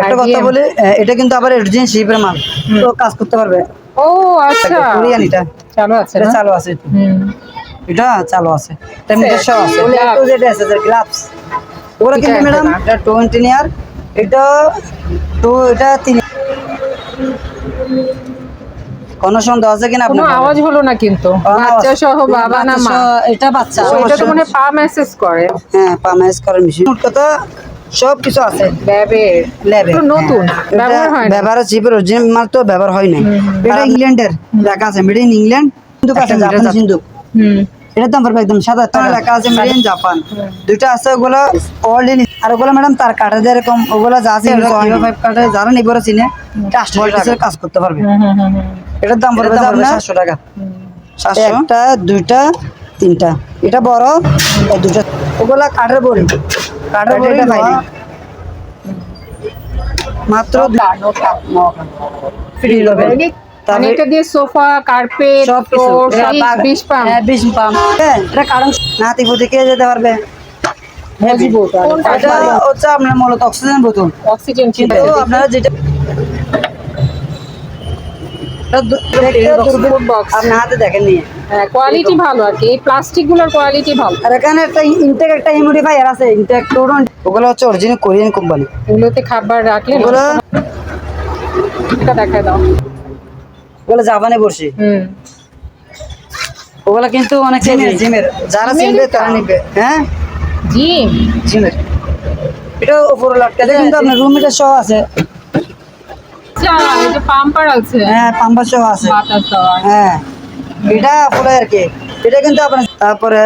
একটা কথা বলি, এটা কিন্তু আবার এডিজিন শিপের মাল, তো কাজ করতে পারবে। ও আচ্ছা, কোরিয়ান এটা চালু আছে এটা না? চালু আছে, এটা চালু আছে, এটা আচ্ছা, মিটার সহ আছে। gloves। তো যেটা আছে গ্লাভস, ওগুলো এটা কিন্তু আছে ম্যাডাম না? এটা 20 ইয়ার, এটা তো এটা 3। কোনো সন্দেহ আছে কিনা আপনি কোনো বলেন? আওয়াজ হলো না কিন্তু, বাচ্চা সহ বাবা না মা? এটা বাচ্চা, ও, এটা তো মনে হয় পা মেসেজ করে। হ্যাঁ পা ম্যাচ করার মেশিন, কথা সব কিছু আছে ল্যাবে ল্যাবে। তো নতুন, ব্যবহার হয় না। ব্যবহার চিপের অরিজিনাল মাল তো ব্যবহার হয় নাই। এটা ইংল্যান্ডের লেখা আছে, মেড ইন ইংল্যান্ড, কিন্তু কাছে জাপানি সিন্ধুক। এটা দাম পড়বে একদম 7,000 লেখা আছে মেড ইন জাপান। দুইটা আছে ওগুলো অল ইন, আর ওগুলো ম্যাডাম তার কাটে যে এরকম, ওগুলো যা আছে 5 কাটে, যারা নিবরে চিনে এটা কাজ করতে পারবে। এটার দাম পড়বে আপনার 700 টাকা। 700, একটা দুইটা তিনটা, এটা বড়, এই দুইটা ওগুলা কাঠের বড়ি, কাঠের বড়ি মাত্র ফ্রি হবে। মানে এটা দিয়ে সোফা, কার্পেট, সব কিছু 20 পাম। 20 পাম, এটা কারণ নাতি পুতি কে যেতে পারবে। মজবুত। এটা হচ্ছে আপনার মূলত অক্সিজেন বোতল, অক্সিজেন কিন্তু আপনারা যেটা বক্স, আপনার হাতে দেখেন নিয়ে কোয়ালিটি ভালো আর কি, এই প্লাস্টিক গুলোর কোয়ালিটি ভালো। আর এখানে একটা ইনটেক, একটা হিউমিডিফায়ার আছে, ইনটেক টোরন, ওগুলো হচ্ছে অরিজিনাল কোরিয়ান কোম্পানি। এগুলোতে খাবার রাখলে ওগুলো এটা দেখায় দাও। ওগুলো জাপানে বসে, ওগুলো কিন্তু অনেক জিমের, যারা চিনবে তারা নিবে। হ্যাঁ জিম, জিমের এটা উপরে লটকাতে, কিন্তু আপনার রুম মিটার সহ আছে। এই যে পাম্পার আছে, হ্যাঁ পাম্পার সহ আছে। বাতাস দেওয়ার। হ্যাঁ এটা পুরো আর কি, এটা কিন্তু আপনার তারপরে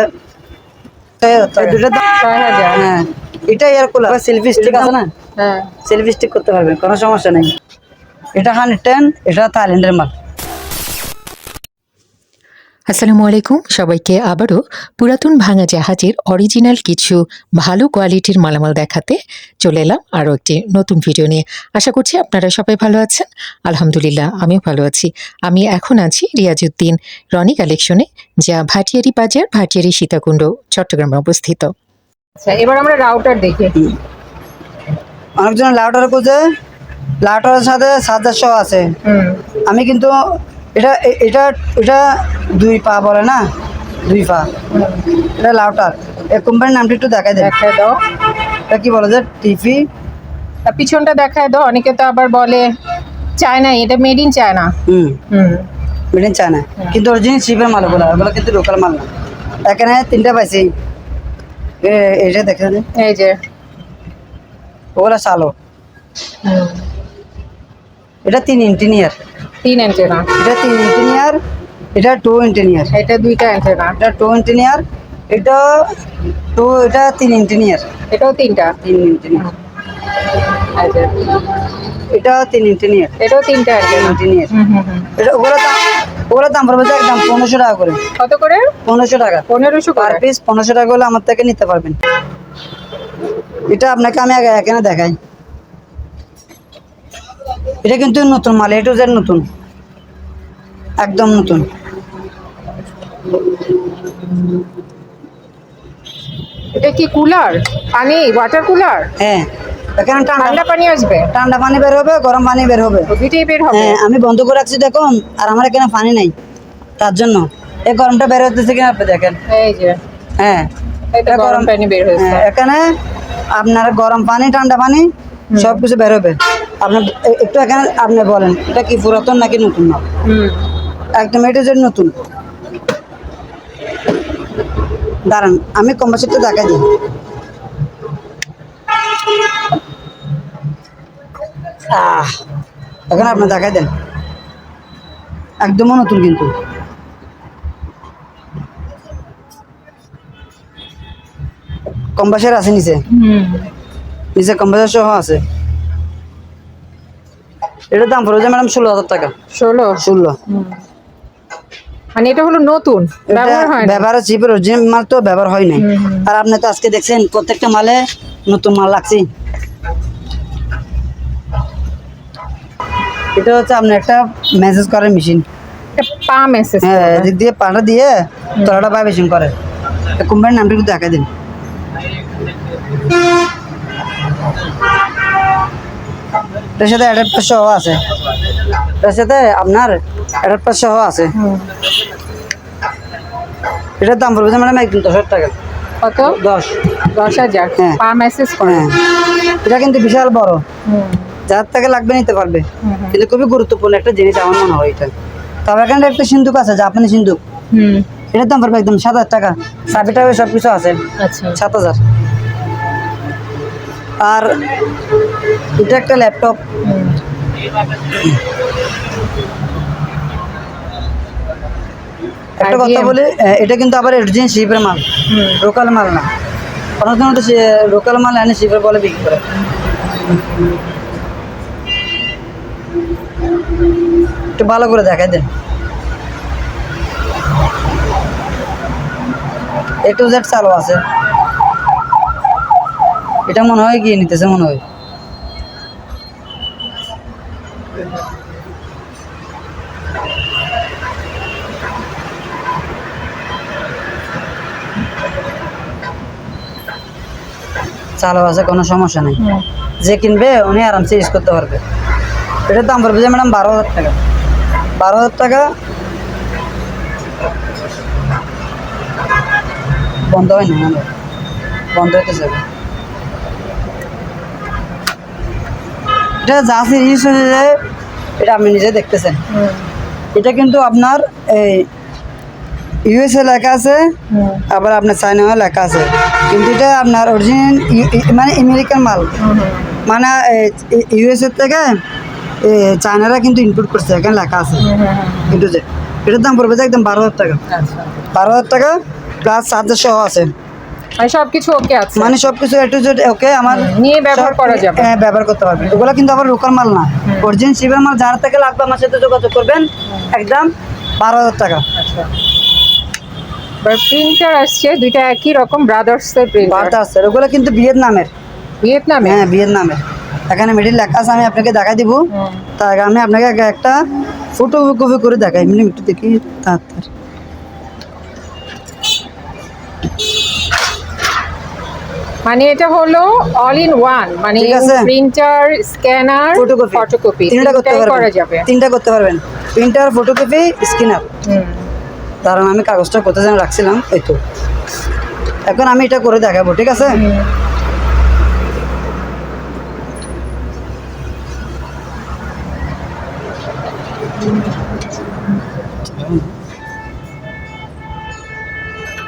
দুটো 6000। হ্যাঁ এটা এয়ার কুলার, সেলফি স্টিক আছে না, হ্যাঁ, সেলফি স্টিক করতে পারবেন, কোনো সমস্যা নেই। এটা 110, এটা থাইল্যান্ডের মাল। আসসালামু আলাইকুম সবাইকে। আবারও পুরাতন ভাঙা জাহাজের অরিজিনাল কিছু ভালো কোয়ালিটির মালামাল দেখাতে চলে এলাম আরও একটি নতুন ভিডিও নিয়ে। আশা করছি আপনারা সবাই ভালো আছেন। আলহামদুলিল্লাহ আমিও ভালো আছি। আমি এখন আছি রিয়াজউদ্দিন রনি কালেকশনে, যা ভাটিয়ারি বাজার, ভাটিয়ারি সীতাকুণ্ড, চট্টগ্রামে অবস্থিত। আচ্ছা এবার আমরা রাউটার দেখি। অনেকজন লাউটার খুঁজে, লাউটারের সাথে চার্জার সহ আছে। আমি কিন্তু এটা এটা এটা 2 পা বলে না, 2 পা, এটা লাউটার। এই কোম্পানির নামটা একটু দেখায় দাও। এটা কি বলে যে টিভি, পিছনটা দেখায় দাও। অনেকে তো আবার বলে চায়না, এটা made in China. Made in China, কিন্তু অরিজিনাল চিপের মাল ওগুলো, ওগুলো কিন্তু লোকাল মাল না। এখানে 3টা পাইছি, এটা দেখেন, এই যে ওগুলো চালো। এটা 3 ইঞ্জিনিয়ার, 3 অ্যান্টেনা। এটা 3 ইঞ্জিনিয়ার, এটা 2 ইঞ্জিনিয়ার, এটা 2টা অ্যান্টেনা। এটা 2 ইঞ্জিনিয়ার, এটা 2, এটা 3 ইঞ্জিনিয়ার, এটাও 3টা। 3 ইঞ্জিনিয়ার, এই যে এটা 3 ইঞ্জিনিয়ার, এটাও 3টা অ্যান্টেনা। ইঞ্জিনিয়ার। এটা ওগুলো দাম পড়বে একদম 1500 টাকা করে। কত করে? 1500 টাকা 1500 পার করে। পিস। 1500 টাকা হলে আমার থেকে নিতে পারবেন। এটা আপনাকে আমি আগে এখানে দেখাই, এটা কিন্তু নতুন মাল, এ টু জেড নতুন, একদম নতুন। এটা কি কুলার? পানি, ওয়াটার কুলার? হ্যাঁ এখানে ঠান্ডা পানি আসবে, ঠান্ডা পানি বের হবে, গরম পানি বের হবে, দুইটাই বের হবে। হ্যাঁ আমি বন্ধ করে রাখছি দেখুন, আর আমার এখানে পানি নাই, তার জন্য এই গরমটা বের হতেছে কিনা আপনি দেখেন। এই যে হ্যাঁ এটা গরম পানি বের হয়েছে। এখানে আপনার গরম পানি, ঠান্ডা পানি সবকিছু বের হবে। আপনার একটু এখানে আপনি বলেন এটা কি পুরাতন নাকি নতুন? না একদম এটা যে নতুন। দাঁড়ান আমি কম্পাসিটটা দেখাই দিই। এখন আপনি দেখাই দেন, একদমও নতুন, কিন্তু কম্পাসের আছে নিচে, নিচে কম্পাসের সহ আছে। এটার দাম পড়েছে ম্যাডাম 16,000 টাকা। 16। মানে এটা হলো নতুন, ব্যবহার হয় না, ব্যবহার চিপের অরিজিনাল মাল তো ব্যবহার হয় নাই। আর আপনি তো আজকে দেখছেন প্রত্যেকটা মালে নতুন মাল লাগছে। এটা হচ্ছে আপনার একটা মেসেজ করার মেশিন, পা মেসেজ। হ্যাঁ এদিক দিয়ে পাটা দিয়ে তলাটা ভাইব্রেশন করে। কোম্পানির নামটা একটু দেখাই দিন। এটার সাথে অ্যাডাপ্টার সহ আছে, এটার সাথে আপনার অ্যাডাপ্টার সহ আছে। এটার দাম পড়বে ম্যাডাম একদম 10,000 টাকা। কত? 10,000 হ্যাঁ। পার মেসেজ করে। হ্যাঁ, এটা কিন্তু বিশাল বড়, যার থেকে লাগবে নিতে পারবে, কিন্তু খুবই গুরুত্বপূর্ণ একটা জিনিস আমার মনে হয় এটা। তবে এখানে একটা সিন্দুক আছে, জাপানি সিন্দুক, এটার দাম পড়বে একদম 7,000 টাকা। চাবিটা সব কিছু আছে, আচ্ছা 7,000। আর এটা একটা ল্যাপটপ, একটা কথা বলি, এটা কিন্তু আবার অরিজিনাল শিপের মাল, লোকাল মাল না। অনেক সময় তো লোকাল মাল এনে শিপের বলে বিক্রি করে। একটু ভালো করে দেখাই দেন। A to Z চালু আছে। এটা মনে হয় কি নিতেছে, মনে হয় চালু আছে, কোনো সমস্যা নেই। যে কিনবে উনি আরামসে ইউজ করতে পারবে। এটার দাম পড়বে যে ম্যাডাম 12,000 টাকা। 12,000 টাকা। বন্ধ হয় না, বন্ধ হইতেছে। এটা যা ইউজ হয়ে যায়, এটা আপনি নিজে দেখতেছেন। এটা কিন্তু আপনার এই ইউএসএ লেখা আছে, আবার আপনার চায়নাও লেখা আছে, কিন্তু এটা আপনার অরিজিনাল মানে আমেরিকান মাল। মানে ইউএসএ থেকে চায়নারা কিন্তু ইনপুট করছে, এখানে লেখা আছে কিন্তু যে এটার দাম পড়বে একদম 12,000 টাকা। 12,000 টাকা প্লাস চার্জার সহ আছে, মানে সবকিছু ওকে আছে, মানে সবকিছু একটু ওকে আমার নিয়ে ব্যবহার করা যাবে। হ্যাঁ, ব্যবহার করতে পারবেন। ওগুলো কিন্তু আবার লোকাল মাল না, অরিজিনাল শিপের মাল। যার থেকে লাগবে আমার সাথে যোগাযোগ করবেন, একদম 12,000 টাকা। আচ্ছা, প্রিন্টার আসছে দুইটা একই রকম, ব্রাদার্স এর প্রিন্টার। ব্রাদার্স এর, ওগুলো কিন্তু ভিয়েতনামের। ভিয়েতনামে? হ্যাঁ, ভিয়েতনামের। এখানে মিডিল লেখা আছে, আমি আপনাকে দেখাই দিব। তার আগে আমি আপনাকে একটা ফটো কপি করে দেখাই, একটু দেখি তাড়াতাড়ি। মানে এটা হলো অল ইন ওয়ান, মানে ঠিক আছে। প্রিন্টার, স্ক্যানার, ফটোকপি তিনটা করতে করা পারবেন, যাবে। তিনটা করতে পারবেন, প্রিন্টার, ফটোকপি, স্ক্যানার। কারণ আমি কাগজটা করতে যেন রাখছিলাম, এই তো এখন আমি এটা করে দেখাবো, ঠিক আছে?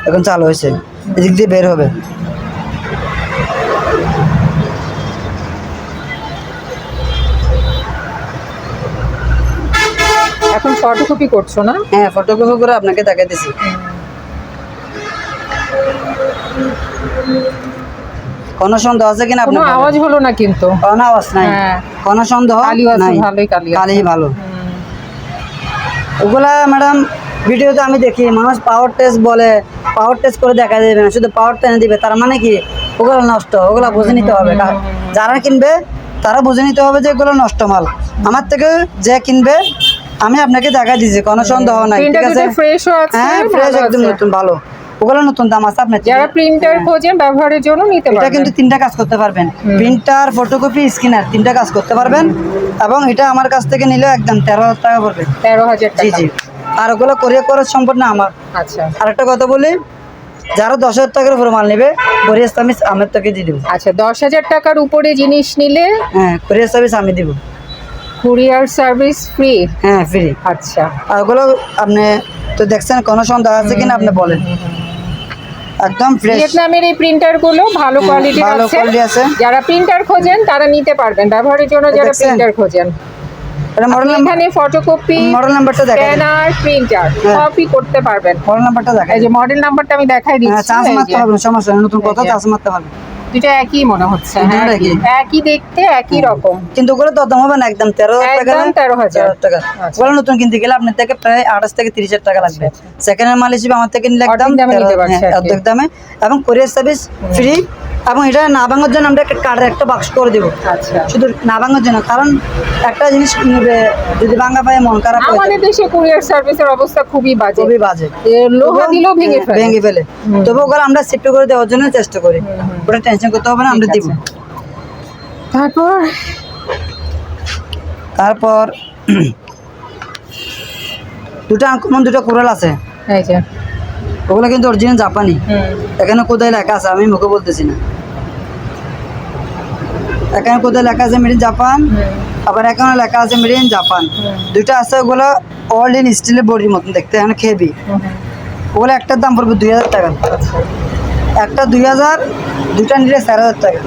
এখন চালু হয়েছে, এদিক দিয়ে বের হবে। এখন ফটোকপি করছো না? হ্যাঁ, ফটোকপি করে আপনাকে দেখাইতেছি। কোনো সন্দেহ আছে কিনা? কোনো আওয়াজ হলো না কিন্তু? কোনো আওয়াজ নাই, কোনো সন্দেহ নাই। ভালোই কালি ভালো। ওগুলা ম্যাডাম ভিডিওতে আমি দেখি, মানুষ পাওয়ার টেস্ট বলে, পাওয়ার টেস্ট করে দেখা যাবে না, শুধু পাওয়ার টেনে দিবে, তার মানে কি ওগুলো নষ্ট। ওগুলা বুঝে নিতে হবে, যারা কিনবে তারা বুঝে নিতে হবে যে এগুলো নষ্ট মাল। আমার থেকে যে কিনবে আমি আপনাকে দেখা দিয়েছি, কোনো সন্দেহ নাই, ঠিক আছে? হ্যাঁ, ফ্রেশ, একদম নতুন, ভালো। ওগুলো নতুন, দাম আছে। আপনার যারা প্রিন্টার খোঁজেন ব্যবহারের জন্য নিতে পারবেন। এটা কিন্তু তিনটা কাজ করতে পারবেন, প্রিন্টার, ফটোকপি, স্ক্যানার, তিনটা কাজ করতে পারবেন। এবং এটা আমার কাছ থেকে নিলে একদম 13,000 টাকা পড়বে। 13,000 জি টাকা? জি। আর ওগুলো কোরিয়ার করার সম্পূর্ণ আমার। আচ্ছা, আর একটা কথা বলি, যারা 10,000 টাকার উপরে মাল নেবে, কোরিয়ার সার্ভিস আমার থেকে দিয়ে দেবো। আচ্ছা, 10,000 টাকার উপরে জিনিস নিলে হ্যাঁ, কোরিয়ার সার্ভিস আমি দিব। Courier service free? হ্যাঁ, ফ্রি। আচ্ছা, আর ওগুলো আপনি তো দেখছেন, কোনো সন্দেহ আছে কিনা আপনি বলেন। একদম ফ্রেশ। ভিয়েতনামের এই প্রিন্টার গুলো ভালো কোয়ালিটির ভালো কোয়ালিটি আছে। যারা প্রিন্টার খোঁজেন তারা নিতে পারবেন ব্যবহারের জন্য। যারা দেখছেন? প্রিন্টার খোঁজেন, এটা মডেল নাম্বার, এখানে ফটোকপি, মডেল নাম্বারটা দেখাই দেন। স্ক্যানার, প্রিন্টার সবই করতে পারবেন। মডেল নাম্বারটা দেখাই এই যে দেন। মডেল নাম্বারটা আমি দেখাই হ্যাঁ, দিচ্ছি। চার্জ এই মারতে যে, পারবেন, সমস্যা নেই, নতুন কথা, এই যে। চার্জ মারতে পারবেন। দুটো একই মনে হচ্ছে। দুটো হ্যাঁ, একই। একই দেখতে, একই রকম। কিন্তু ওগুলো দরদাম হবে না, একদম 13,000 টাকা। একদম 13,000 টাকা। আচ্ছা। ওগুলো নতুন কিনতে গেলে আপনার থেকে প্রায় 28 থেকে 30,000 টাকা লাগবে। সেকেন্ড হ্যান্ড মাল হিসেবে আমার থেকে নিলে একদম অর্ধেক দামে নিতে পারছে আর কি। অর্ধেক দামে, এবং কোরিয়ার সার্ভিস ফ্রি। এবং এটা না ভাঙার জন্য আমরা একটা কার্ডের একটা বাক্স করে দেবো, আচ্ছা, শুধু না ভাঙার জন্য। কারণ একটা জিনিস নেবে, যদি ভাঙা পায় মন খারাপ হয়ে আমাদের দেশে কুরিয়ার সার্ভিসের অবস্থা খুবই বাজে, খুবই বাজে। লোহা দিলেও ভেঙে ফেলে। ভেঙে ফেলে। তবে ওগুলো আমরা শিফট করে দেওয়ার জন্য চেষ্টা করি, ওটা টেনশন করতে হবে না, আমরা দিব। তারপর তারপর দুটো আনকমন, দুটো কোরাল আছে, এই যে ওগুলো কিন্তু অরিজিনাল জাপানি। হুম এখানে কোথায় লেখা আছে, আমি মুখে বলতেছি না, এখানে কোথায় লেখা আছে মেড ইন জাপান, আবার এখানে লেখা আছে মেড ইন জাপান। দুটো আছে, ওগুলো অল ইন স্টিলের বডির মতন দেখতে, এখানে খেবি। ওগুলো একটার দাম পড়বে 2000 টাকা, একটা 2000, দুটা নিলে 4000 টাকা।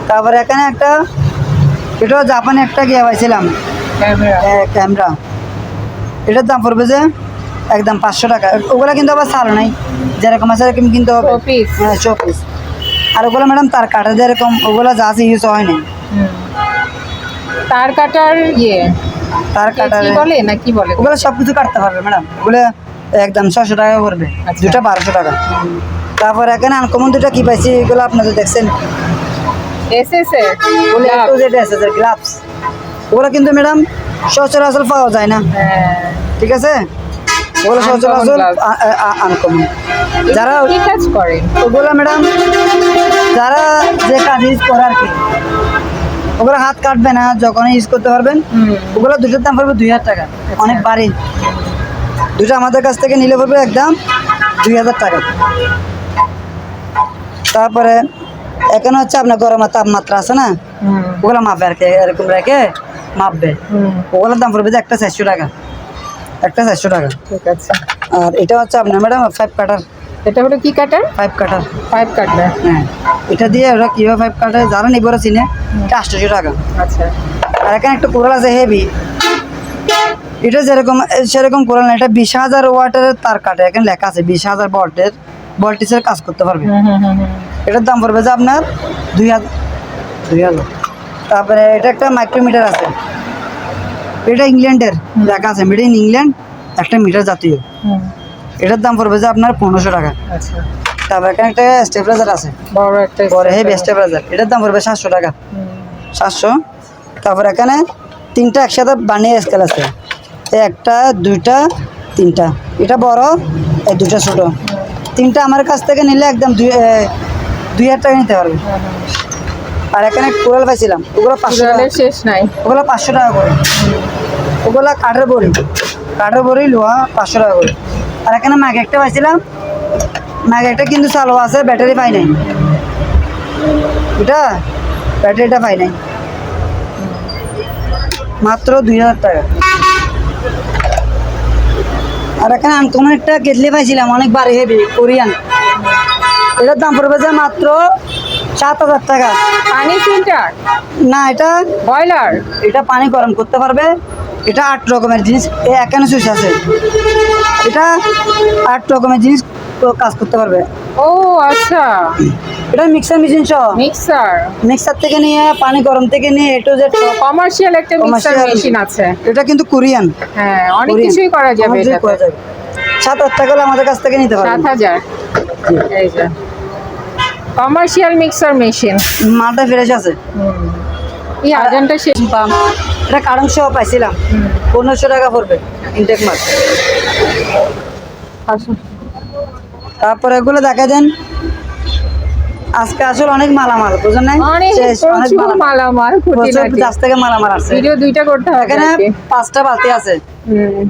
তারপরে এখানে একটা, এটাও জাপানে একটা গিয়ে পাইছিলাম ক্যামেরা, এটার দাম পড়বে যে একদম 500 টাকা। ওগুলো কিন্তু আবার সালো নাই, যেরকম আছে এরকম কিন্তু হবে। Showpiece। হ্যাঁ, শোপিস। আর ওগুলো ম্যাডাম তার কাটা যেরকম, ওগুলো যা আছে ইউজ হয় নাই। তার কাটার তার কাটার কি বলে না কি বলে? ওগুলো সব কিছু কাটতে পারবে ম্যাডাম, ওগুলো একদম 600 টাকা পড়বে, আচ্ছা। দুটা 1200 টাকা। তারপর এখানে আনকমন দুটা কি পাইছি, এগুলো আপনাদের দেখছেন, এসএস এর ওগুলো একটু যেটা আছে গ্লাভস, ওগুলো কিন্তু ম্যাডাম সচরাচর পাওয়া যায় না, হ্যাঁ ঠিক আছে? ওগুলো Uncommon সচরাচর gloves। আনকমন। যারা কি কাজ করে? ওগুলো ম্যাডাম যারা যে কাজ ইউজ করে আর কি, ওগুলো হাত কাটবে না, যখন ইউজ করতে পারবেন। ওগুলো দুটোর দাম পড়বে 2000 টাকা, অনেক বাড়ি। দুটো আমাদের কাছ থেকে নিলে পড়বে একদম 2000 টাকা। তারপরে এখানে হচ্ছে আপনার গরমের তাপমাত্রা আছে না, ওগুলো মাপবে আর কি, এরকম রেখে মাপবে। ওগুলোর দাম পড়বে যে একটা 400 টাকা, একটা 400 টাকা। ঠিক আছে। আর এটা হচ্ছে আপনার ম্যাডাম 5 কাটার, এটা হলো কি কাটার? 5 কাটার। 5 কাটার। হ্যাঁ, এটা দিয়ে ওরা কীভাবে 5 কাটে যারা নিবে ওরা চিনে, এটা 800 টাকা। আচ্ছা আর এখানে একটা কোরাল আছে হেভি, এটা যেরকম সেরকম কোরাল না, এটা 20,000 ওয়াটের তার কাটে, এখানে লেখা আছে 20,000 ভোল্টের, ভোল্টেজের কাজ করতে পারবে। এটার দাম পড়বে যে আপনার 2000। তারপরে এটা একটা মাইক্রোমিটার আছে, এটা ইংল্যান্ডের লেখা আছে মেড ইন ইংল্যান্ড, একটা মিটার জাতীয়। এটার দাম পড়বে যে আপনার 1500 টাকা। আচ্ছা তারপর এখানে একটা স্টেবিলাইজার আছে, বড় একটা বড় হেভি স্টেবিলাইজার, এটার দাম পড়বে 700 টাকা, 700। তারপর এখানে তিনটা একসাথে বানিয়ে স্কেল আছে, একটা, দুইটা, তিনটা, এটা বড়, এই দুটা ছোট। তিনটা আমার কাছ থেকে নিলে একদম 2000 টাকা নিতে পারবে। আর এখানে কোরাল পাইছিলাম, ওগুলো 500 টাকা, কুড়ালের শেষ নাই। ওগুলো 500 টাকা করে। ওগুলো কাঠের বড়ি, কাঠের বড়ি লোহা 500 টাকা করে। আর এখানে ম্যাগ একটা পাইছিলাম, ম্যাগ একটা কিন্তু চালু আছে, ব্যাটারি পাই নাই, এটা ব্যাটারিটা পাই নাই, মাত্র 2000 টাকা। আর এখানে আনকমন একটা কেটলি পাইছিলাম, অনেক বাড়ি হেভি কোরিয়ান, এটার দাম পড়বে যে মাত্র 7000 টাকা। পানি ফিল্টার না, এটা বয়লার। এটা পানি গরম করতে পারবে, এটা 8 রকমের জিনিস, এখানে সুইচ আছে, এটা 8 রকমের জিনিস কাজ করতে পারবে। ও আচ্ছা, এটা মিক্সার মেশিন সহ, মিক্সার। মিক্সার থেকে নিয়ে পানি গরম থেকে নিয়ে এ টু জেড কমার্শিয়াল একটা মিক্সার মেশিন আছে। এটা কিন্তু কোরিয়ান, হ্যাঁ অনেক কোরিয়ান। কিছুই করা যাবে অনেক কিছুই এটাতে। করা যাবে। 7000 টাকা হলে আমাদের কাছ থেকে নিতে পারবেন। 7000। এই যে কমার্শিয়াল মিক্সার মেশিন। মালটা ফ্রেশ আছে। এই আজানটা শেষ। পাম্প, এটা কারণ সহ পাইছিলাম, 1500 টাকা পড়বে ইনটেক মাল। তারপরে এগুলো দেখা দেন, আজকে আসলে অনেক মালামাল, বুঝলেন না? অনেক প্রচুর মালামাল, প্রচুর কাছ থেকে মালামাল আসছে। ভিডিও দুইটা করতে হবে। এখানে 5টা বালতি আছে, হুম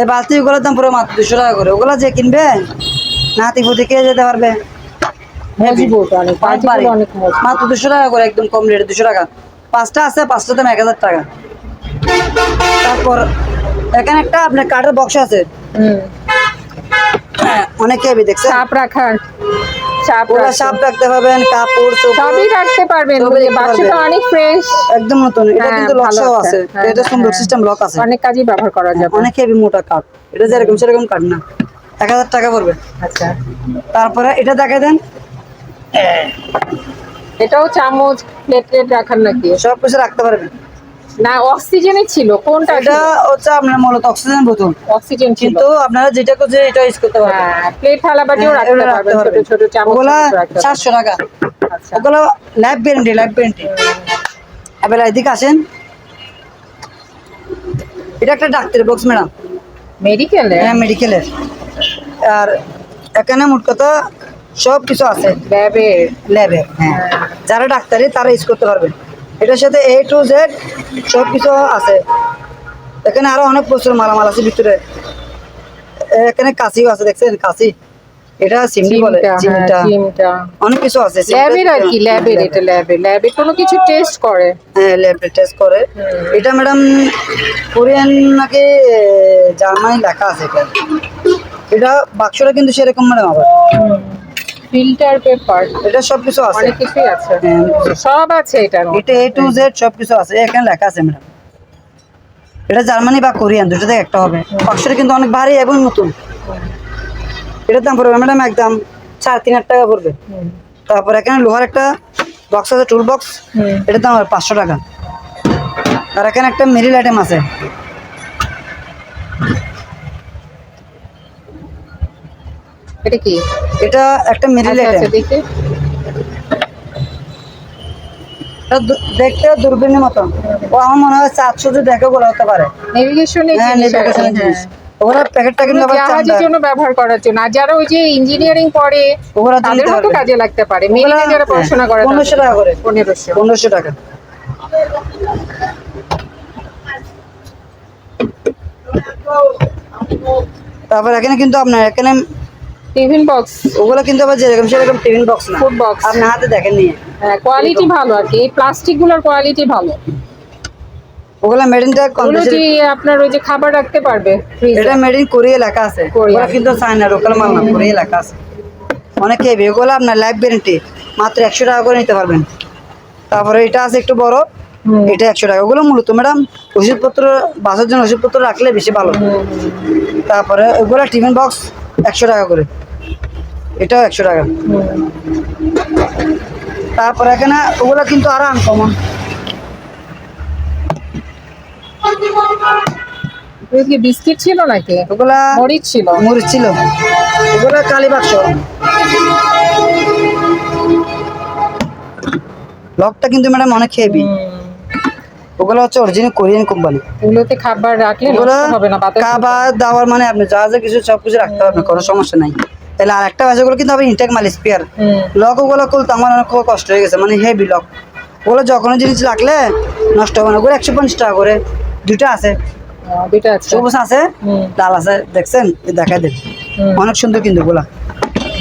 এই বালতি ওগুলোর দাম পুরো মাত্র 200 টাকা করে। ওগুলো যে কিনবে নাতি পুতি খেয়ে যেতে পারবে, মজবুত অনেক, একবারে অনেক মজবুত। মাত্র 200 টাকা করে, একদম কম রেটে 200 টাকা। 5টা আছে, 5টার দাম 1000 টাকা। তারপর এখানে একটা আপনার কাঠের বক্স আছে, অনেক হেভি দেখছেন, চাপ রাখার, চাপ ওরা রাখার। সাপ রাখতে পারবেন, কাপড় চোপড় সবই রাখতে পারবেন। সবই রাখতে বাক্সটা পারবেন। অনেক ফ্রেশ, একদম নতুন। এটা হ্যাঁ, কিন্তু লক ভালো সহ আছে। আছে, হ্যাঁ, এটা সুন্দর হ্যাঁ। সিস্টেম লক আছে, অনেক কাজই ব্যবহার করা যাবে। অনেক হেভি মোটা কাঠ। এটা যেরকম সেরকম কাঠ না, 1000 টাকা পড়বে। আচ্ছা, তারপরে এটা দেখে দেন, এটাও চামচ প্লেট রাখার নাকি? সব কিছু রাখতে পারবেন। না অক্সিজেনের ছিল, কোনটা? এটা হচ্ছে আপনার মূলত অক্সিজেন বোতল, অক্সিজেন ছিল। কিন্তু আপনারা যেটা করছে এটা ইউজ করতে পারবেন। হ্যাঁ, প্লেট থালা বাটিও হ্যাঁ, রাখতে এগুলো পারবেন, ছোট ছোট চামচ ওগুলা রাখতে পারবেন। 700 টাকা। আচ্ছা ওগুলো লাইফ গ্যারেন্টি, লাইফ গ্যারেন্টি। এবার এদিকে আসেন, এটা একটা ডাক্তারের বক্স ম্যাডাম, মেডিকেলে? হ্যাঁ মেডিকেলের। আর এখানে মোট কথা সব কিছু আছে ল্যাবে। ল্যাবে, হ্যাঁ যারা ডাক্তারি তারা ইউজ করতে পারবে। এটার সাথে A to Z সব কিছু আছে। এখানে আরো অনেক প্রচুর মালামাল আছে ভিতরে। এখানে কাশিও আছে, দেখছেন কাশি, এটা সিমনি বলে, চিমটা, অনেক কিছু আছে। ল্যাবের আর কি, ল্যাবের, এটা ল্যাবে কোনো কিছু টেস্ট করে। হ্যাঁ, ল্যাবে টেস্ট করে। এটা ম্যাডাম কোরিয়ান নাকি জার্মানি লেখা আছে এটা। এটা বাক্সটা কিন্তু সেরকম ম্যাডাম আবার ফিল্টার পেপার, এটা সবকিছু আছে, অনেক কিছুই আছে, হ্যাঁ, সব আছে এটা। এটা A to Z সবকিছু আছে, এখানে লেখা আছে ম্যাডাম। এটা জার্মানি বা কোরিয়ান দুটো থেকে একটা হবে। বাক্সটা কিন্তু অনেক ভারী এবং নতুন। এটার দাম পড়বে ম্যাডাম একদম 3,500 টাকা পড়বে। তারপর এখানে লোহার একটা বক্স আছে, টুল বক্স, এটার দাম 500 টাকা। আর এখানে একটা মিরিল আইটেম আছে, এটা কি? এটা একটা মিরিল আচ্ছা, আইটেম, দেখি। দেখতে দূরবীনের মতন। ও আমার মনে হয় 700 যদি দেখে বলা হতে পারে। নেভিগেশনের হ্যাঁ, জিনিস, নেভিগেশনের জিনিস। ওরা প্যাকেটটা কিন্তু আবার জাহাজের জন্য ব্যবহার করার জন্য। আর যারা ওই যে ইঞ্জিনিয়ারিং পড়ে ওরা তাদের নিতে তো পারবে। কাজে লাগতে পারে। মেরিনে যারা পড়াশোনা করে 1500 টাকা করে, 1500 টাকা। তারপর এখানে কিন্তু আপনার এখানে টিফিন বক্স, ওগুলো কিন্তু আবার যেরকম সেরকম টিফিন বক্স না, ফুড বক্স, আপনি হাতে দেখেন নিয়ে। হ্যাঁ, কোয়ালিটি ভালো আর কি। এই প্লাস্টিক গুলোর কোয়ালিটি ভালো। ওগুলা মেড ইন ওগুলো যে আপনার ওই যে খাবার রাখতে পারবে ফ্রিজে। এটা মেড ইন কোরিয়া লেখা আছে, ওরা কিন্তু চায়না লোকাল মাল না, কোরিয়া লেখা আছে। অনেক হেভি, ওগুলো আপনার লাইফ গ্যারেন্টি, মাত্র 100 টাকা করে নিতে পারবেন। তারপরে এটা আছে একটু বড়, এটা 100 টাকা। ওগুলো মূলত ম্যাডাম ওষুধপত্র, বাসার জন্য ওষুধপত্র রাখলে বেশি ভালো। তারপরে ওগুলো টিফিন বক্স 100 টাকা করে, এটাও 100 টাকা। তারপরে এখানে ওগুলো কিন্তু আরো আনকমন, কি বিস্কিট ছিল নাকি? ওগুলা মরিচ ছিল, মরিচ ছিল। ওগুলা কালী বাক্স, লকটা কিন্তু ম্যাডাম অনেক হেভি। ওগুলো হচ্ছে অরিজিনাল কোরিয়ান কোম্পানি। এগুলোতে খাবার রাখলে ওগুলো নষ্ট হবে না, বাতাস খাবার দাবার মানে আপনি যা যা কিছু সবকিছু রাখতে পারবেন, কোনো সমস্যা নাই। তাহলে আর একটা আছে, ওগুলো কিন্তু আবার ইনটেক মাল স্পেয়ার লক। ওগুলো খুলতে আমার অনেক খুব কষ্ট হয়ে গেছে, মানে হেভি লক। ওগুলো যখন জিনিস রাখলে নষ্ট হবে না। ওগুলো 150 টাকা করে, দুইটা আছে, দুইটা আছে, সবুজ আছে, লাল আছে, দেখছেন? দেখাই দেন, অনেক সুন্দর কিন্তু ওগুলা।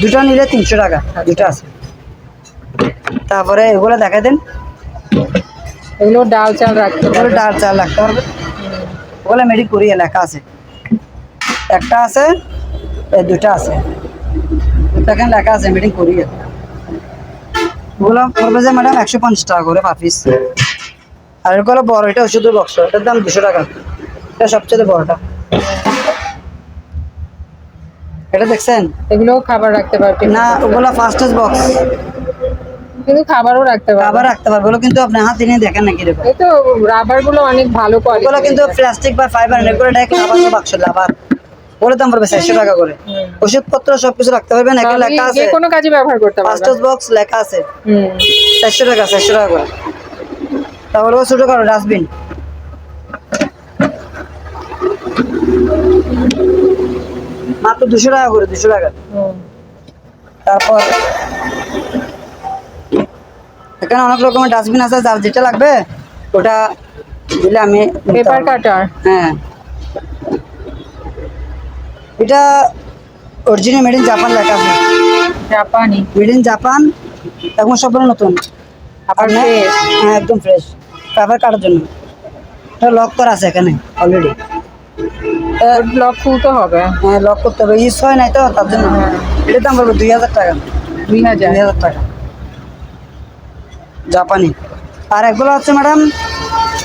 দুটা নিলে 300 টাকা, দুটা আছে। তারপরে এগুলো দেখাই দেন, এগুলো ডাল চাল রাখতে ওগুলো পারবে। ডাল চাল রাখতে পারবে। ওগুলো মেড ইন কোরিয়া লেখা আছে, একটা আছে, দুটা আছে, এখানে লেখা আছে মেড ইন কোরিয়া। ওগুলো পড়বে যে ম্যাডাম 150 টাকা করে পার পিস। আর এগুলো বড়, এটা ওষুধের বক্স, এটার দাম 200 টাকা। এটা সবচেয়ে বড়টা, এটা দেখছেন? এগুলো খাবার রাখতে পারবে না, ওগুলো ফাস্টেস্ট বক্স, কিন্তু খাবারও রাখতে পারবে। আবার রাখতে পারবে। ওগুলো কিন্তু আপনি হাতে নিয়ে দেখেন না কিরকম। এই তো রাবার গুলো অনেক ভালো কোয়ালিটি। ওগুলো কিন্তু প্লাস্টিক বা ফাইবার, এগুলো ডাইরেক্ট রাবার বাক্স রাবার। ওগুলো দাম পড়বে 400 টাকা করে। ওষুধপত্র সবকিছু রাখতে পারবেন, এখানে লেখা আছে যে কোনো কাজে ব্যবহার করতে পারবে। ফাস্টেস্ট বক্স লেখা আছে, 400 টাকা, 400 টাকা করে। তারপরে ও ছোট কারো ডাস্টবিন, মাত্র 200 টাকা করে, 200 টাকা। তারপর এখানে অনেক রকমের ডাস্টবিন আছে, যার যেটা লাগবে ওটা দিলে আমি পেপার কাটার। হ্যাঁ, এটা অরিজিনাল মেড ইন জাপান লেখা আছে, জাপানি, মেড ইন জাপান, এখন সবগুলো নতুন। আবার fresh। হ্যাঁ, একদম ফ্রেশ। পেপার কাটার জন্য এটা লক করা আছে এখানে অলরেডি। লক খুলতে হবে। হ্যাঁ, লক করতে হবে, ইউজ হয় নাই তো তার জন্য। এটার দাম পড়বে 2000 টাকা, 2000 টাকা জাপানি। আর এগুলো হচ্ছে ম্যাডাম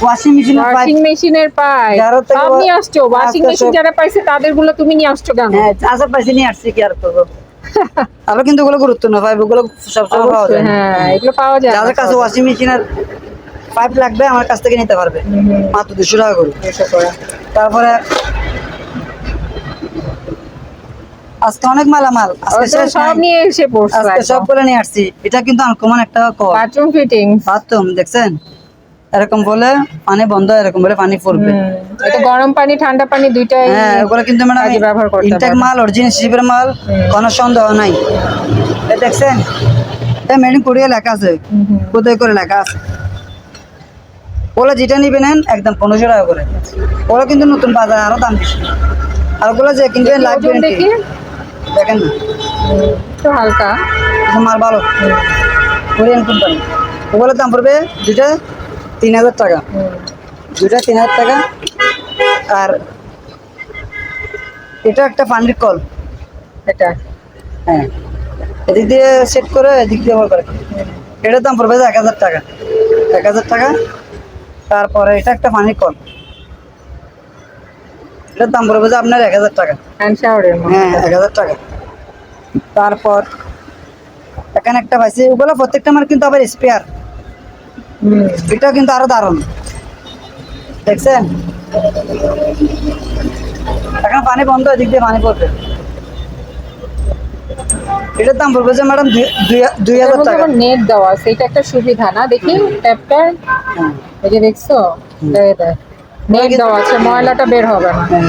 ওয়াশিং মেশিন, ওয়াশিং মেশিনের পাইপ যারা থেকে সব নিয়ে আসছো। ওয়াশিং আজকে মেশিন সব- যারা পাইছে তাদের গুলো তুমি নিয়ে আসছো কেন? হ্যাঁ, আসার পাইছে নিয়ে আসছি, কি আর করবো। আবার কিন্তু ওগুলো গুরুত্ব না পাইপ, ওগুলো সবসময় পাওয়া যায় না। হ্যাঁ, এগুলো পাওয়া যায় না। যাদের কাছে ওয়াশিং মেশিনের পাইপ লাগবে আমার কাছ থেকে নিতে পারবে, মাত্র 200 টাকা করে। তারপরে আজকে অনেক মালামাল, আজকে ওরা তো শেষ সব নাই। নিয়ে এসে পড়ছো। আজকে সবগুলো নিয়ে আসছি। এটা কিন্তু আনকমন একটা কল, বাথরুম ফিটিং। বাথরুম, দেখছেন? এরকম বলে পানি বন্ধ, এরকম বলে পানি পড়বে। এটা গরম পানি ঠান্ডা পানি দুইটাই। হ্যাঁ, ওগুলো কিন্তু ম্যাডাম কাজে ব্যবহার করতে ইনটেক পারবে। মাল, অরিজিনাল শিপের মাল, কোনো সন্দেহ নাই। এই দেখছেন, এটা মেড ইন কোরিয়া লেখা আছে, কোথায় করে লেখা আছে। ওগুলো যেটা নিবে নেন একদম 1500 টাকা করে। ওগুলো কিন্তু নতুন বাজার আরো দাম বেশি। আর ওগুলো যে কিনবেন লাইফ ওজন দেখি দেখেন না, তো হালকা। মাল ভালো, কোরিয়ান কোম্পানি। ওগুলোর দাম পড়বে দুইটা 3000 টাকা, দুইটা 3000 টাকা। আর এটা একটা পানির কল, এটা হ্যাঁ, এদিক দিয়ে সেট করে এদিক দিয়ে করে, এটার দাম পড়বে 1000 টাকা, 1000 টাকা। তারপরে এটা একটা পানির কল, এটার দাম পড়বে যে আপনার 1000 টাকা, হ্যান্ড শাওয়ারের হ্যাঁ 1000 টাকা। তারপর এখানে একটা পাইছি, ওগুলো প্রত্যেকটা আমার কিন্তু আবার স্পেয়ার, এটা কিন্তু আরো দারুণ, দেখছেন এখন পানি বন্ধ, এদিক দিয়ে পানি পড়বে। এটার দাম পড়বে যে ম্যাডাম 2000 টাকা। নেট দেওয়া আছে, এটা একটা সুবিধা না? দেখি ট্যাপটা, হ্যাঁ, এই যে দেখছো, নেট দেওয়া আছে, ময়লাটা বের হবে না। হ্যাঁ।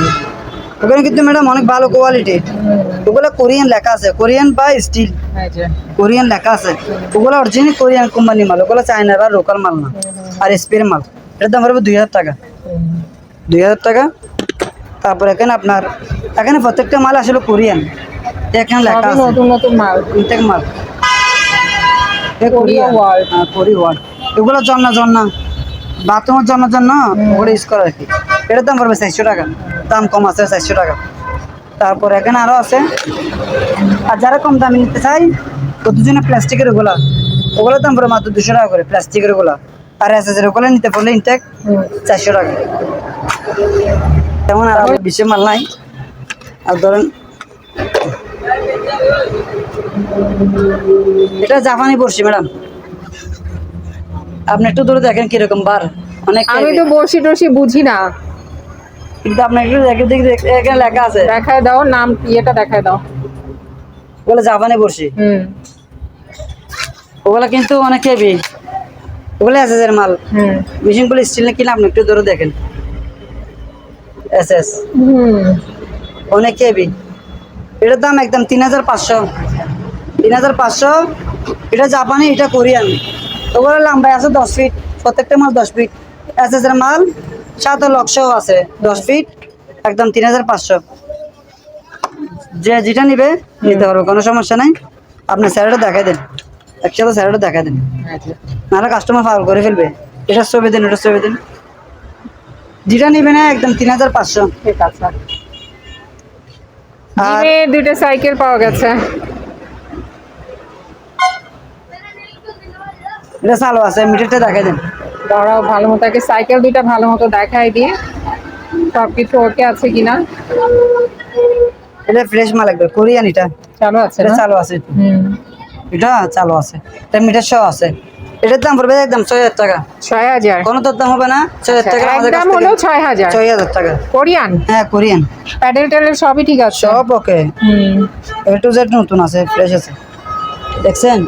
ওখানে কিন্তু ম্যাডাম অনেক ভালো কোয়ালিটি, ওগুলো কোরিয়ান লেখা আছে, কোরিয়ান বা স্টিল এই যে কোরিয়ান লেখা আছে। ওগুলো অরিজিনাল কোরিয়ান কোম্পানি মাল, ওগুলো চায়না বা লোকাল মাল না। আর স্পের মাল, এটার দাম পড়বে 2000 টাকা, 2000 টাকা। তারপর এখানে আপনার এখানে প্রত্যেকটা মাল আসলে কোরিয়ান, এখানে লেখা সবই আছে নতুন নতুন মাল। ইনটেক মাল, কোরিয়া ওয়ার্ল্ড। Korea world. এগুলো জন্য বাথরুমের জন্য ওগুলো ইউজ করা আর কি। এটার দাম পড়বে 400 টাকা, দাম কম আছে 400 টাকা। তারপর এখানে আরো আছে, আর যারা কম দামে নিতে চাই তো দুজনে প্লাস্টিকের ওগুলোর দাম পড়বে মাত্র 200 টাকা করে, প্লাস্টিকের ওগুলো। আর এসএসের ওগুলো নিতে পড়লে ইনটেক 400 টাকা। তেমন আর বেশি মাল নাই। আর ধরেন এটা জাপানি বর্ষি ম্যাডাম, আপনি একটু দূরে দেখেন কিরকম বার, অনেক আমি তো বসি টসি বুঝি না, কিন্তু আপনি একটু দেখে এখানে লেখা আছে, দেখায় দাও নাম, ইয়েটা দেখায় দাও। ওগুলো জাপানি বর্ষি, ওগুলো কিন্তু অনেক হেভি, ওগুলো এসএসের মাল। মেশিনগুলো স্টিল না কিনা আপনি একটু দূরে দেখেন, এসএস অনেক হেভি। এটার দাম একদম 3500, 3500। এটা জাপানি, এটা কোরিয়ান। ওগুলো লম্বায় আছে 10 ফিট, প্রত্যেকটা মাল 10 ফিট। এসএসের মাল 7 লক্ষ আছে 10 ফিট, একদম 3500। যে যেটা নিবে নিতে পারবে, কোনো সমস্যা নাই। আপনার স্যালাডও দেখাই দেন, একসাথে স্যালাডও দেখাই দেন, নাহলে কাস্টমার ফাউল করে ফেলবে। এটা ছবি দেন, এটা ছবি দেন, যেটা নিবে না একদম 3500। ঠিক আছে। আর দুইটা সাইকেল পাওয়া গেছে, এটা চালু আছে, মিটারটা দেখাই দেন। দাঁড়াও ভালো মতো আগে সাইকেল দুইটা ভালো মতো দেখাই দিয়ে, সবকিছু ওকে আছে কিনা। এটা ফ্রেশ মাল একবার কোরিয়ান, এটা চালু আছে এটা না? চালু আছে, এটা চালু আছে, এটা মিটার সহ আছে। এটার দাম পড়বে একদম 6000 টাকা, 6000। কোনো তোর দাম হবে না, 6000 টাকা আমাদের কাছ একদম থেকে। হলো 6000। 6000 টাকা কোরিয়ান, হ্যাঁ কোরিয়ান, প্যাডেল ট্যাডেল সবই ঠিক আছে। সব ওকে, এ টু জেড নতুন আছে, ফ্রেশ আছে, দেখছেন।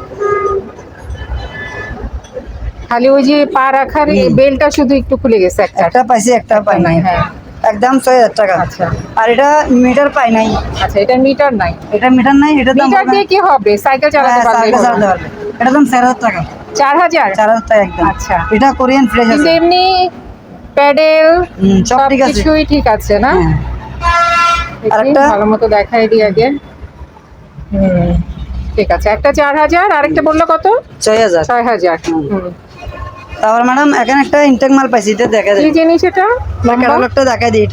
খালি ওই যে পা রাখার বেলটা শুধু একটু খুলে গেছে, একটা পাইছি, একটা পাই নাই, হ্যাঁ। একদম 6000 টাকা। আচ্ছা আর এটা মিটার পাই নাই, আচ্ছা, এটা মিটার নাই। এটা মিটার নাই, এটা দাম মিটার দিয়ে কি হবে? সাইকেল চালাতে পারবে? সাইকেল চালাতে পারবে, এটা দাম 4000 টাকা, 4000। 4000 টাকা একদম। আচ্ছা, এটা কোরিয়ান ফ্রেশ কিন্তু আছে, এমনি প্যাডেল সব ঠিক আছে, কিছুই ঠিক আছে না? হ্যাঁ। দেখি, আরেকটা ভালো মতো দেখাই দিই আগে। ঠিক আছে, একটা 4000, আরেকটা বললো কত? 6000। 6000। তারপর ম্যাডাম এখানে একটা ইনটেক মাল পাইছি, এটা দেখা কি দেয়, জিনিস এটা? ক্যাটালগটা দেখাই দিই।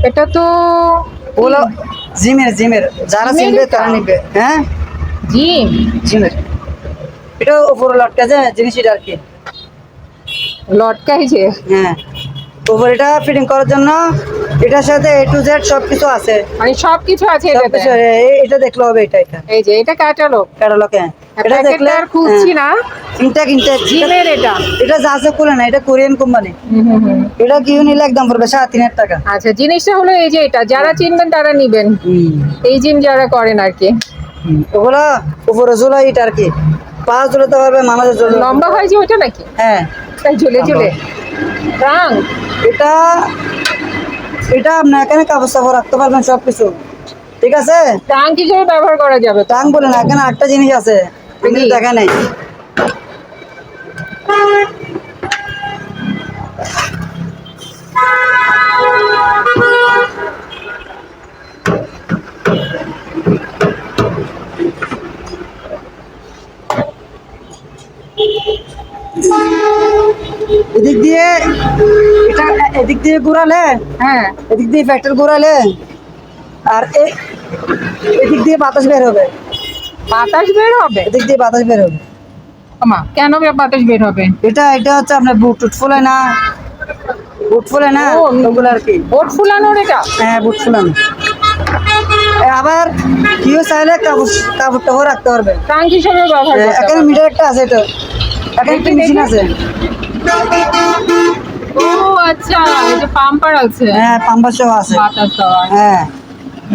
এটা তো ওগুলো জিমের যারা জিমের চিনবে এটা? তারা নিবে, হ্যাঁ জিম জিমের। এটা উপরে লটকা যায় জিনিস, এটা আর কি, লটকাই যে, হ্যাঁ উপরে এটা ফিটিং করার জন্য। এটার সাথে এ টু জেড সবকিছু আছে, মানে সবকিছু আছে এটাতে। সবকিছু। এটা দেখলে হবে, এটা এই যে এটা ক্যাটালগ, ক্যাটালগ, হ্যাঁ এটা দেখলে আর খুঁজছি না। ইনটেক জিমের এটা, এটা যা আছে খুলে না, এটা কোরিয়ান কোম্পানি। এটা কিউ নিলে একদম পড়বে 3500 টাকা। আচ্ছা, জিনিসটা হলো এই যে এটা, যারা চিনবেন তারা নিবেন, এই জিম যারা করেন আর কি। ওগুলো উপরে ঝুলা, এটা আর কি পা ঝুলাতে পারবে, মানুষ ঝুলে লম্বা হয় যে ওইটা নাকি? হ্যাঁ তাই ঝুলে ঝুলে রাং। এটা এটা আপনি এখানে কাপড় সাপড় রাখতে পারবেন, সবকিছু ঠিক আছে। টাং হিসেবে ব্যবহার করা যাবে তো? টাং বলে না, এখানে আটটা জিনিস আছে, দেখি। দেখা নেই। এদিক দিয়ে এটা এদিক দিয়ে ঘোরালে, হ্যাঁ এদিক দিয়ে ফ্যাক্টর ঘোরালে আর এদিক দিয়ে বাতাস বের হবে, বাতাস বের হবে। এদিক দিয়ে বাতাস বের হবে। ওমা, কেন বাতাস বের হবে? এটা হচ্ছে আপনার বুট টুট ফুলে না, বুট ফুলে না ও, ওগুলো আর কি। বোট ফুলানোর এটা? হ্যাঁ বুট ফুলানো। আবার কেউ চাইলে কাপড়টাও রাখতে পারবে। ট্রাঙ্ক হিসেবে ব্যবহার করতে এখানে পারবে। মিটার একটা আছে, এটা এখানে একটা দেখি, মেশিন দেখি। আছে। ও আচ্ছা, এই যে পাম্পার আছে, হ্যাঁ পাম্পার সহ আছে। বাতাস দেওয়ার। হ্যাঁ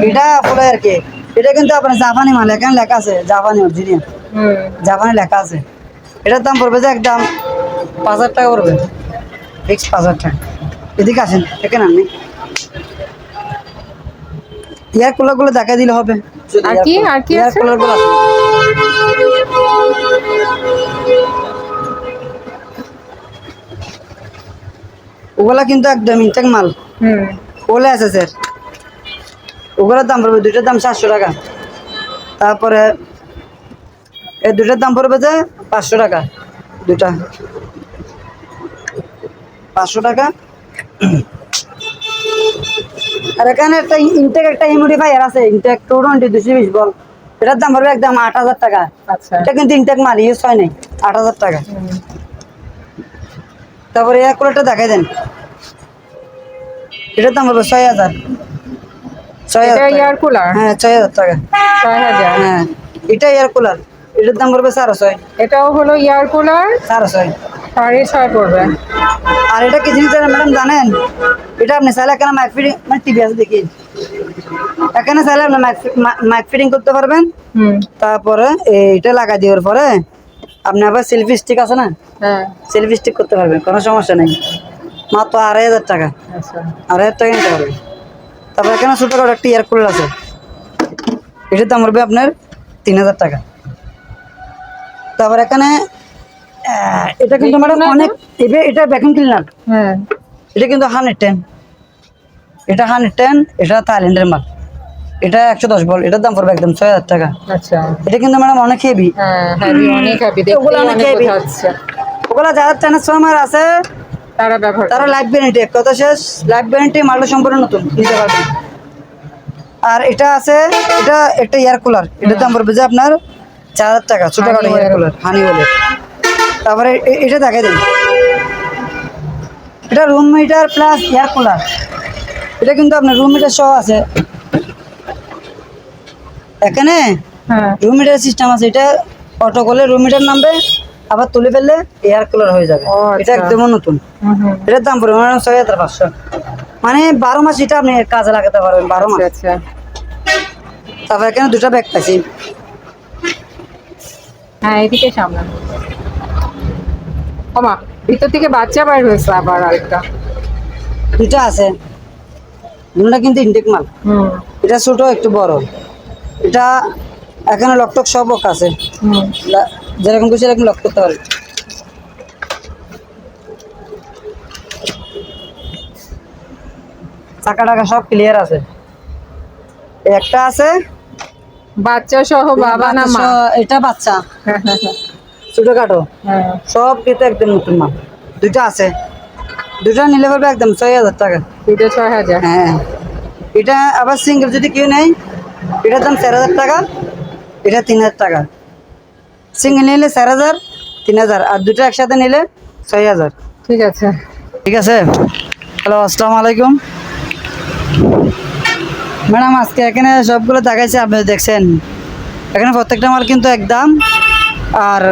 এটা ফুলে আর কি। এটা কিন্তু আপনার জাপানি মাল, এখানে লেখা আছে জাপানি অরিজিনাল, হুম। জাপানি লেখা আছে। এটার দাম পড়বে যে একদম 5,000 টাকা পড়বে, ফিক্স 5,000 টাকা। এদিকে আসেন, এখানে আপনি এয়ার কুলার গুলো দেখা দিলে হবে। আর কি আর কি এয়ার আছে? কুলার গুলো আছে। ওগুলা কিন্তু একদম ইনটেক মাল, হুম। ওগুলো আছে স্যার। ওগুলোর দাম পড়বে, দুইটার দাম 700 টাকা। তারপরে এই দুইটার দাম পড়বে যে 500 টাকা, দুটা 500 টাকা। আর এখানে একটা ইনটেক একটা হিউমিডিফায়ার আছে, ইনটেক 220 220 বল, এটার দাম পড়বে একদম 8,000 টাকা। আচ্ছা। এটা কিন্তু ইনটেক মাল, ইউজ হয় নাই, 8,000 টাকা। হুম। তারপরে এয়ার কুলারটা দেখাই দেন, এটার দাম পড়বে 6,000। 6,000 এটা এয়ার কুলার? হ্যাঁ 6,000 টাকা। 6,000। হ্যাঁ এটা এয়ার কুলার, এটার দাম পড়বে 6,500। এটাও হলো এয়ার কুলার, 6,500। 6,500 পড়বে। আর এটা কি জিনিস ম্যাডাম জানেন? এটা আপনি চাইলে এখানে মাইক ফিটিং, মানে টিভি আছে দেখি, এখানে চাইলে আপনি মাইক ফিটিং করতে পারবেন। হুম। তারপরে এইটা লাগাই দেওয়ার পরে আপনি আবার সেলফি স্টিক আছে না, হ্যাঁ। সেলফি স্টিক করতে পারবেন, কোনো সমস্যা নেই। মাত্র 2,500 টাকা, আচ্ছা। 2,500 টাকা নিতে পারবেন। তারপরে এখানে ছোটো করে একটা এয়ার কুলার আছে, এটার দাম পড়বে আপনার 3,000 টাকা। তারপর এখানে এটা কিন্তু ম্যাডাম অনেক, এটা ভ্যাকুয়াম ক্লিনার, হ্যাঁ। এটা কিন্তু 110, এটা 110, এটা থাইল্যান্ডের মাল, এটা 110 বল, এটার দাম পড়বে একদম 6,000 টাকা। আচ্ছা। এটা কিন্তু ম্যাডাম অনেক হেভি, হ্যাঁ, হেভি, অনেক হেভি, ওগুলো দেখতেই অনেক অনেক heavy। বোঝা যাচ্ছে। ওগুলা যারা ট্রান্সফরমার আছে তারা ব্যবহার তারা করে। লাইফ গ্যারেন্টি, কথা শেষ, লাইফ গ্যারেন্টি, মালটা সম্পূর্ণ নতুন নিতে পারবেন। আর এটা আছে, এটা একটা এয়ার কুলার, এটার দাম পড়বে যে আপনার 4,000 টাকা, ছোটখাটো এয়ার Honeywell। কুলার, হানিওয়েলের। তারপরে এটা দেখাই দেন, এটা room meter plus air cooler, এটা কিন্তু আপনার রুম মিটার সহ আছে। এখানে হ্যাঁ। রুম মিটার সিস্টেম আছে, এটা অটো করলে রুম মিটার নামবে, আবার তুলে ফেললে এয়ার কুলার হয়ে যাবে। ও, এটা আচ্ছা। একদম নতুন, হুম হুম। এটার দাম পড়বে 6,500। মানে 12 মাস এটা আপনি কাজে লাগাতে পারবেন, 12 মাস। আচ্ছা। তারপর এখানে দুটা ব্যাগ পাইছি, হ্যাঁ, এদিকে সামনে। ওমা, ভিতর থেকে বাচ্চা বাইর হয়েছে আবার আরেকটা। দুটা আছে, দুটা কিন্তু ইনটেক মাল। হুম এটা ছোট একটু বড়, এটা এখানে লকটক সব আছে, হুম। যেরকম খুশি এরকম লক করতে পারবে। চাকা টাকা সব ক্লিয়ার আছে। একটা আছে বাচ্চা সহ বাবা না মা? এটা বাচ্চা, ছোটখাটো, হ্যাঁ। সব কিন্তু একদম নতুন মাল। দুইটা আছে, দুটা নিলে পড়বে একদম 6,000 টাকা। দুটো 6,000। হ্যাঁ এটা আবার সিঙ্গেল যদি কেউ নেই, এটার দাম 4,000 টাকা, এটা 3,000 টাকা। সিঙ্গেল নিলে 4,000, 3,000, আর দুটো একসাথে নিলে 6,000। ঠিক আছে। ঠিক আছে। হ্যালো, আসসালামু আলাইকুম ম্যাডাম, আজকে এখানে সবগুলো দেখাইছে, আপনি দেখছেন। এখানে প্রত্যেকটা মাল কিন্তু একদম, আর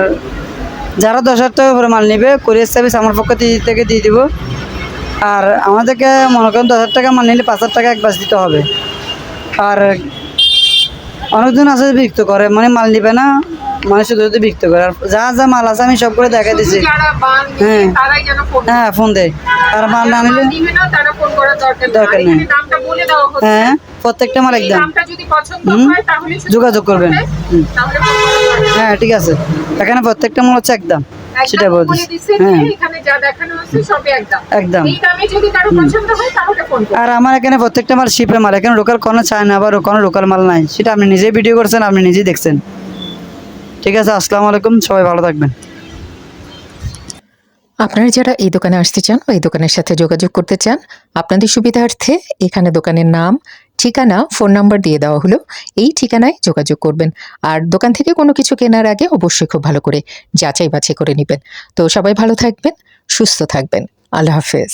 যারা 10,000 টাকা করে মাল নেবে কোরিয়ার সার্ভিস আমার পক্ষ থেকে দিয়ে দিব। আর আমাদেরকে মনে করেন 10,000 টাকা মাল নিলে 5,000 টাকা অ্যাডভান্স দিতে হবে। আর অনেকজন আছে বিক্রি করে, মানে মাল নিবে না, মানে শুধু শুধু বিক্রি করে। আর যা যা মাল আছে আমি সবগুলো দেখাই দিচ্ছি। যারা বান হ্যাঁ। তারাই যেন ফোন করে। হ্যাঁ ফোন দেয়, আর মাল না নিলে দিবে না, তারা ফোন করার দরকার দরকার নেই। নেই। নামটা বলে দেওয়া হচ্ছে। হ্যাঁ প্রত্যেকটা মাল এই একদম। নামটা যদি পছন্দ হুম। হয় তাহলে শুধু যোগাযোগ করবেন। হুম। তাহলে ফোন করার দরকার নেই। হ্যাঁ ঠিক আছে, এখানে প্রত্যেকটা মাল হচ্ছে একদম, সেটা একদম বলে বলে দিচ্ছি। দিচ্ছে হ্যাঁ যে এখানে যা দেখানো হচ্ছে সবই একদম। একদম। এই দামে যদি কারো পছন্দ হয় তাহলে ফোন করুন। আর আমার এখানে প্রত্যেকটা মাল শিপের মাল, এখানে লোকাল কোনো চায় না, আবার কোনো লোকাল মাল নাই, সেটা আপনি নিজেই ভিডিও করছেন, আপনি নিজেই দেখছেন। ঠিক আছে, আসসালামু আলাইকুম, সবাই ভালো থাকবেন। আপনারা যারা এই দোকানে আসতে চান বা এই দোকানের সাথে যোগাযোগ করতে চান, আপনাদের সুবিধার্থে এখানে দোকানের নাম, ঠিকানা, ফোন নাম্বার দিয়ে দেওয়া হলো। এই ঠিকানায় যোগাযোগ করবেন। আর দোকান থেকে কোনো কিছু কেনার আগে অবশ্যই খুব ভালো করে যাচাই বাছাই করে নেবেন। তো সবাই ভালো থাকবেন, সুস্থ থাকবেন। আল্লাহ হাফেজ।